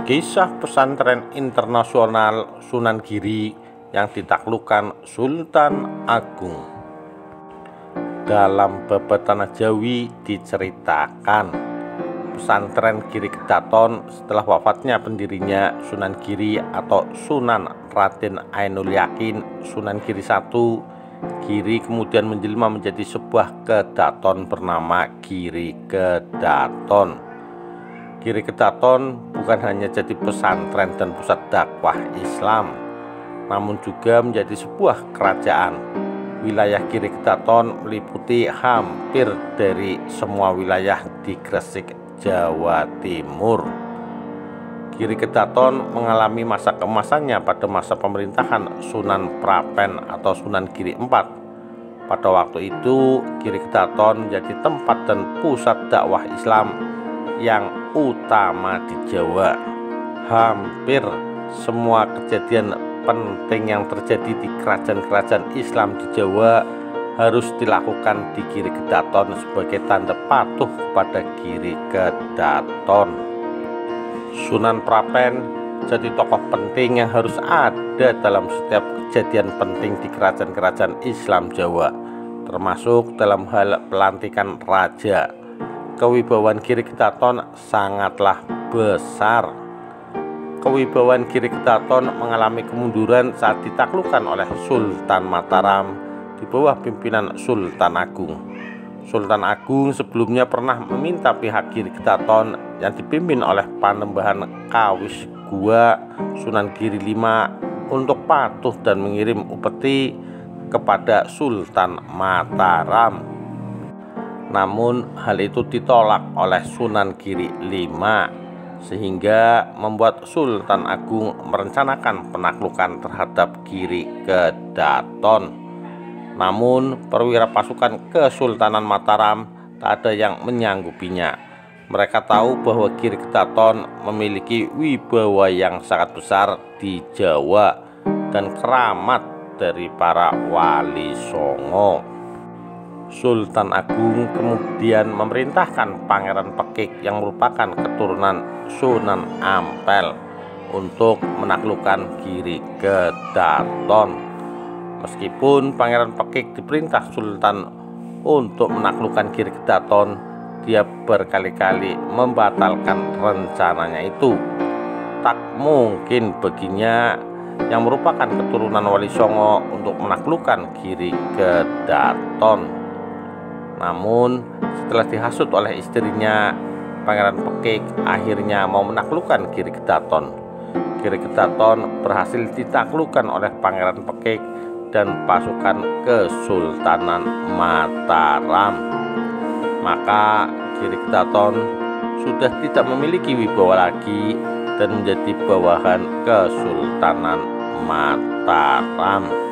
Kisah pesantren internasional Sunan Giri yang ditaklukkan Sultan Agung. Dalam Baba Tanah Jawi diceritakan, pesantren Giri Kedaton setelah wafatnya pendirinya Sunan Giri atau Sunan Raden Ainul Yakin Sunan Giri I, Giri kemudian menjelma menjadi sebuah kedaton bernama Giri Kedaton. Giri Kedaton bukan hanya jadi pesantren dan pusat dakwah Islam, namun juga menjadi sebuah kerajaan. Wilayah Giri Kedaton meliputi hampir dari semua wilayah di Gresik, Jawa Timur. Giri Kedaton mengalami masa keemasannya pada masa pemerintahan Sunan Prapen atau Sunan Giri IV. Pada waktu itu, Giri Kedaton menjadi tempat dan pusat dakwah Islam yang utama di Jawa. Hampir semua kejadian penting yang terjadi di kerajaan-kerajaan Islam di Jawa harus dilakukan di Giri Kedaton sebagai tanda patuh kepada Giri Kedaton. Sunan Prapen jadi tokoh penting yang harus ada dalam setiap kejadian penting di kerajaan-kerajaan Islam Jawa, termasuk dalam hal pelantikan raja. Kewibawaan Giri Kedaton sangatlah besar. Kewibawaan Giri Kedaton mengalami kemunduran saat ditaklukkan oleh Sultan Mataram di bawah pimpinan Sultan Agung. Sultan Agung sebelumnya pernah meminta pihak Giri Kedaton yang dipimpin oleh Panembahan Kawis Gua Sunan Giri V untuk patuh dan mengirim upeti kepada Sultan Mataram. Namun hal itu ditolak oleh Sunan Giri V, sehingga membuat Sultan Agung merencanakan penaklukan terhadap Giri Kedaton. Namun perwira pasukan Kesultanan Mataram tak ada yang menyanggupinya. Mereka tahu bahwa Giri Kedaton memiliki wibawa yang sangat besar di Jawa dan keramat dari para wali songo. Sultan Agung kemudian memerintahkan Pangeran Pekik yang merupakan keturunan Sunan Ampel untuk menaklukkan Giri Kedaton. Meskipun Pangeran Pekik diperintah Sultan untuk menaklukkan Giri Kedaton, dia berkali-kali membatalkan rencananya itu. Tak mungkin baginya yang merupakan keturunan Wali Songo untuk menaklukkan Giri Kedaton. Namun setelah dihasut oleh istrinya, Pangeran Pekik akhirnya mau menaklukkan Giri Kedaton. Giri Kedaton berhasil ditaklukkan oleh Pangeran Pekik dan pasukan Kesultanan Mataram. Maka Giri Kedaton sudah tidak memiliki wibawa lagi dan menjadi bawahan Kesultanan Mataram.